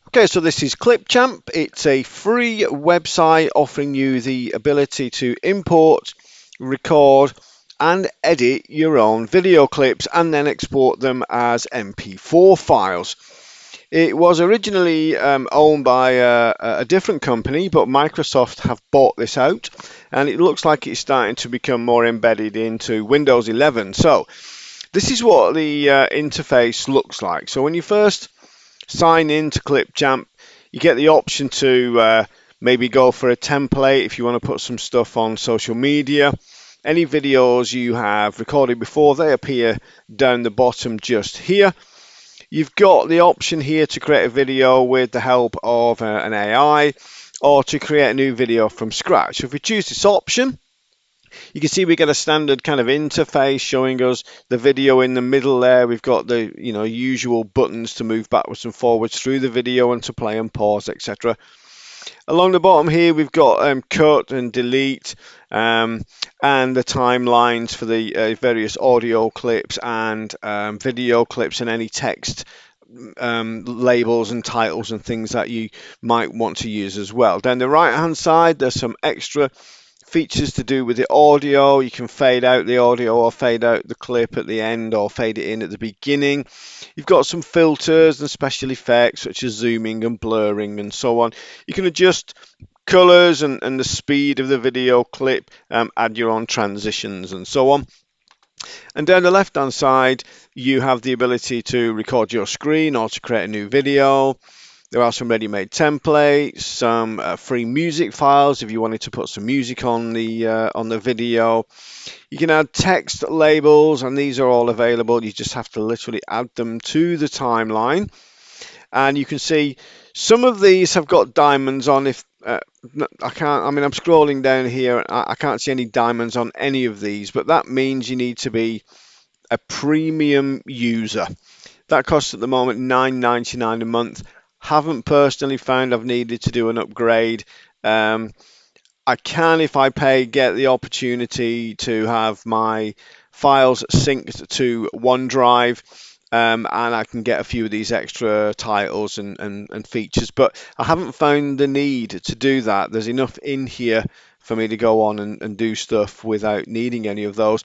Okay, so this is Clipchamp. It's a free website offering you the ability to import, record, and edit your own video clips and then export them as MP4 files. It was originally owned by a different company, but Microsoft have bought this out, and it looks like it's starting to become more embedded into Windows 11. So this is what the interface looks like. So when you first sign in to Clipchamp, you get the option to maybe go for a template if you want to put some stuff on social media. Any videos you have recorded before, they appear down the bottom just here. You've got the option here to create a video with the help of an AI, or to create a new video from scratch. So if we choose this option, you can see we get a standard kind of interface showing us the video in the middle there. We've got the usual buttons to move backwards and forwards through the video and to play and pause, etc. Along the bottom here, we've got cut and delete, and the timelines for the various audio clips and video clips, and any text labels and titles and things that you might want to use as well. Down the right hand side, there's some extra features to do with the audio. You can fade out the audio or fade out the clip at the end or fade it in at the beginning. You've got some filters and special effects such as zooming and blurring and so on. You can adjust colors and the speed of the video clip, add your own transitions and so on. And down the left hand side, you have the ability to record your screen or to create a new video. There are some ready-made templates, some free music files if you wanted to put some music on the video. You can add text labels, and these are all available. You just have to literally add them to the timeline. And you can see some of these have got diamonds on. If I can't, I mean, I'm scrolling down here. I can't see any diamonds on any of these, but that means you need to be a premium user. That costs at the moment $9.99 a month. Haven't personally found I've needed to do an upgrade. I can, if I pay, get the opportunity to have my files synced to OneDrive, and I can get a few of these extra titles and features, but I haven't found the need to do that. There's enough in here for me to go on and do stuff without needing any of those.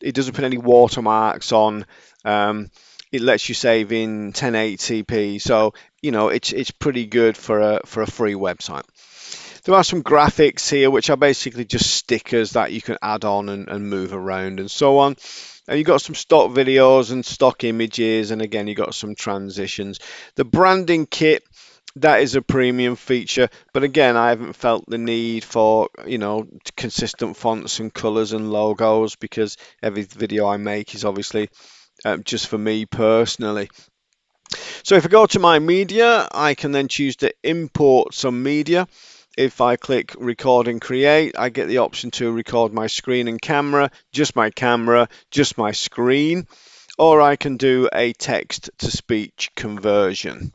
It doesn't put any watermarks on. It lets you save in 1080p, so it's pretty good for a free website. There are some graphics here which are basically just stickers that you can add on and move around and so on. And you've got some stock videos and stock images, and again you've got some transitions. The branding kit, that is a premium feature, but again I haven't felt the need for consistent fonts and colors and logos, because every video I make is obviously just for me personally. So if I go to my media, I can then choose to import some media. If I click record and create, I get the option to record my screen and camera, just my screen, or I can do a text to speech conversion.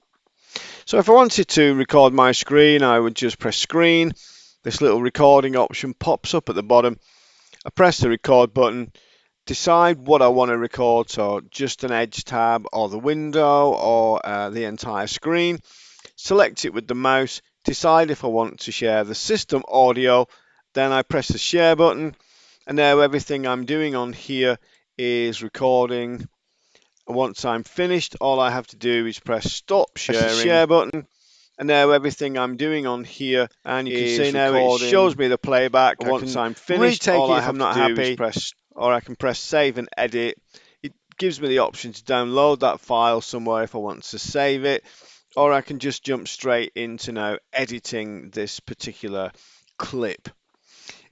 So if I wanted to record my screen, I would just press screen. This little recording option pops up at the bottom. I press the record button, decide what I want to record, so just an edge tab or the window or the entire screen. Select it with the mouse, decide if I want to share the system audio, then I press the share button, and now everything I'm doing on here is recording. And once I'm finished, all I have to do is press stop sharing, press the share button, and now everything I'm doing on here, and you can see now it shows me the playback. Once I'm finished, all I have to do is press, or I can press save and edit. It gives me the option to download that file somewhere if I want to save it, or I can just jump straight into now editing this particular clip.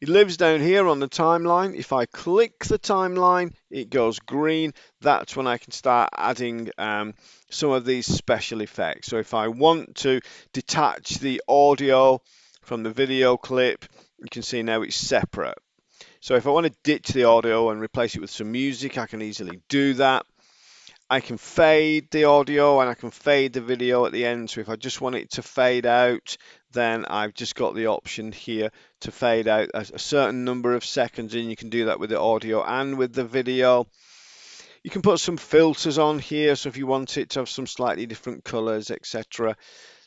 It lives down here on the timeline. If I click the timeline, it goes green. That's when I can start adding some of these special effects. So if I want to detach the audio from the video clip, you can see now it's separate. So if I want to ditch the audio and replace it with some music, I can easily do that. I can fade the audio and I can fade the video at the end. So if I just want it to fade out, then I've just got the option here to fade out a certain number of seconds, and you can do that with the audio and with the video. You can put some filters on here, so if you want it to have some slightly different colors, etc.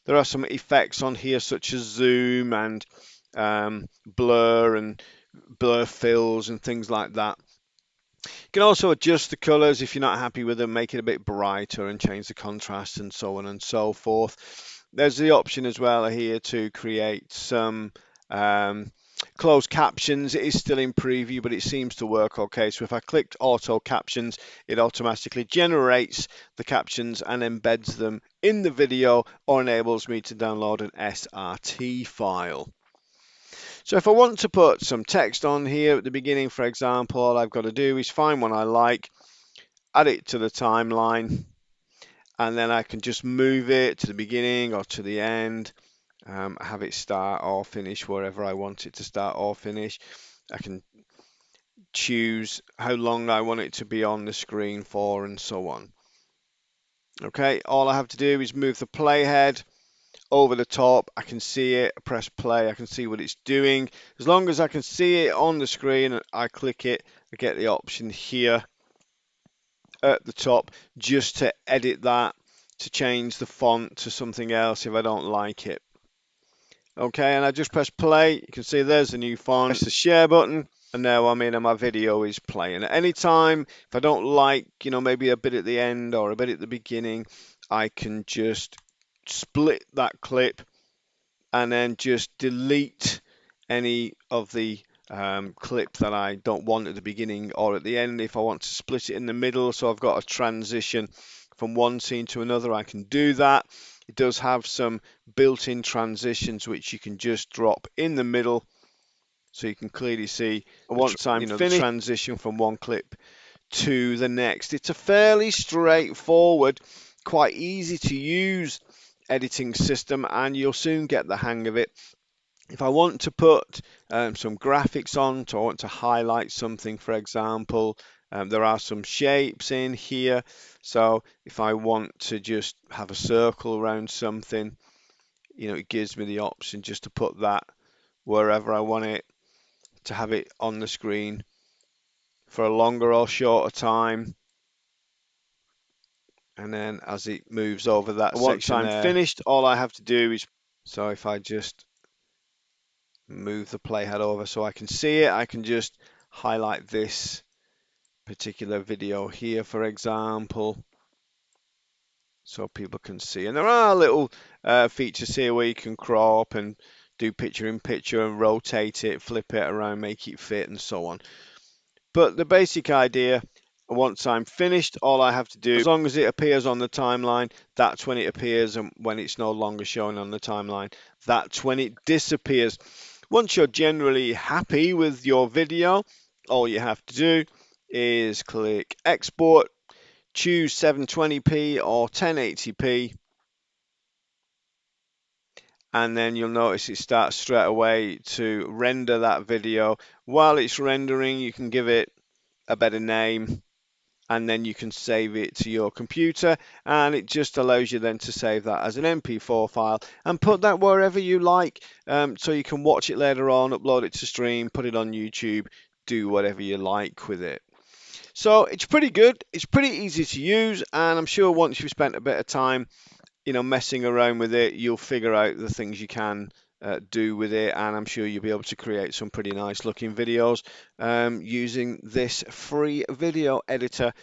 There are some effects on here such as zoom and blur and blur fills and things like that. You can also adjust the colors if you're not happy with them, make it a bit brighter and change the contrast and so on and so forth. There's the option as well here to create some closed captions. It is still in preview, but it seems to work okay. So if I clicked auto captions, it automatically generates the captions and embeds them in the video, or enables me to download an SRT file. So if I want to put some text on here at the beginning, for example, all I've got to do is find one I like, add it to the timeline, and then I can just move it to the beginning or to the end, have it start or finish wherever I want it to start or finish. I can choose how long I want it to be on the screen for and so on. Okay, all I have to do is move the playhead over the top. I can see it, press play, I can see what it's doing. As long as I can see it on the screen, I click it, I get the option here at the top just to edit that, to change the font to something else if I don't like it. Okay, and I just press play. You can see there's the new font. Press the share button, and now I'm in and my video is playing. At any time, if I don't like, maybe a bit at the end or a bit at the beginning, I can just split that clip and then just delete any of the clip that I don't want at the beginning or at the end. If I want to split it in the middle, so I've got a transition from one scene to another, I can do that. It does have some built-in transitions which you can just drop in the middle, so you can clearly see once I'm finished, the transition from one clip to the next. It's a fairly straightforward, quite easy to use editing system, and you'll soon get the hang of it. If I want to put some graphics on, so I want to highlight something, for example, there are some shapes in here. So if I want to just have a circle around something, it gives me the option just to put that wherever I want it, to have it on the screen for a longer or shorter time. And then as it moves over that section there, once I'm finished, all I have to do is, so if I just move the playhead over so I can see it, I can just highlight this particular video here, for example, so people can see. And there are little features here where you can crop and do picture in picture and rotate it, flip it around, make it fit and so on. But the basic idea, once I'm finished, all I have to do, as long as it appears on the timeline, that's when it appears, and when it's no longer shown on the timeline, that's when it disappears. Once you're generally happy with your video, all you have to do is click export, choose 720p or 1080p, and then you'll notice it starts straight away to render that video. While it's rendering, you can give it a better name, and then you can save it to your computer, and it just allows you then to save that as an MP4 file and put that wherever you like, so you can watch it later on, upload it to stream, put it on YouTube, do whatever you like with it. So it's pretty good, it's pretty easy to use, and I'm sure once you've spent a bit of time messing around with it, you'll figure out the things you can do with it, and I'm sure you'll be able to create some pretty nice looking videos using this free video editor